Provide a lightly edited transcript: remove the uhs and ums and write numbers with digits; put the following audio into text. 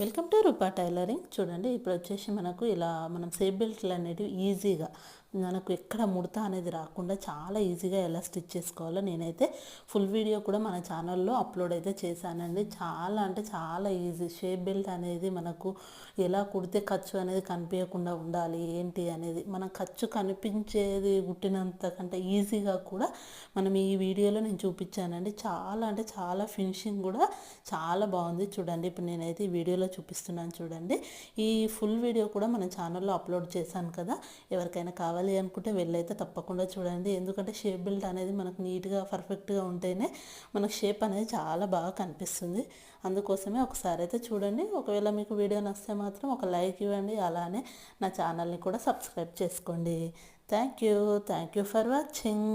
Welcome to Roopa tailoring. చూడండి, ఇప్పుడు వచ్చేసి మనకు ఇలా మనం సేఫ్ బెల్ట్లు అనేటివి ఈజీగా మనకు ఎక్కడ ముడత అనేది రాకుండా చాలా ఈజీగా ఎలా స్టిచ్ చేసుకోవాలో నేనైతే ఫుల్ వీడియో కూడా మన ఛానల్లో అప్లోడ్ అయితే చేశానండి. చాలా అంటే చాలా ఈజీ. షేప్ బెల్ట్ అనేది మనకు ఎలా కుడితే ఖర్చు అనేది కనిపించకుండా ఉండాలి ఏంటి అనేది మనం ఖర్చు కనిపించేది కుట్టినంత కంటే ఈజీగా కూడా మనం ఈ వీడియోలో నేను చూపించానండి. చాలా అంటే చాలా ఫినిషింగ్ కూడా చాలా బాగుంది. చూడండి, ఇప్పుడు నేనైతే ఈ వీడియోలో చూపిస్తున్నాను. చూడండి, ఈ ఫుల్ వీడియో కూడా మన ఛానల్లో అప్లోడ్ చేశాను కదా. ఎవరికైనా కావాలి అనుకుంటే వెళ్ళైతే తప్పకుండా చూడండి. ఎందుకంటే షేప్ బెల్ట్ అనేది మనకు నీట్గా పర్ఫెక్ట్గా ఉంటేనే మనకు షేప్ అనేది చాలా బాగా కనిపిస్తుంది. అందుకోసమే ఒకసారి అయితే చూడండి. ఒకవేళ మీకు వీడియో నచ్చితే మాత్రం ఒక లైక్ ఇవ్వండి. అలానే నా ఛానల్ని కూడా సబ్స్క్రైబ్ చేసుకోండి. Thank you for watching.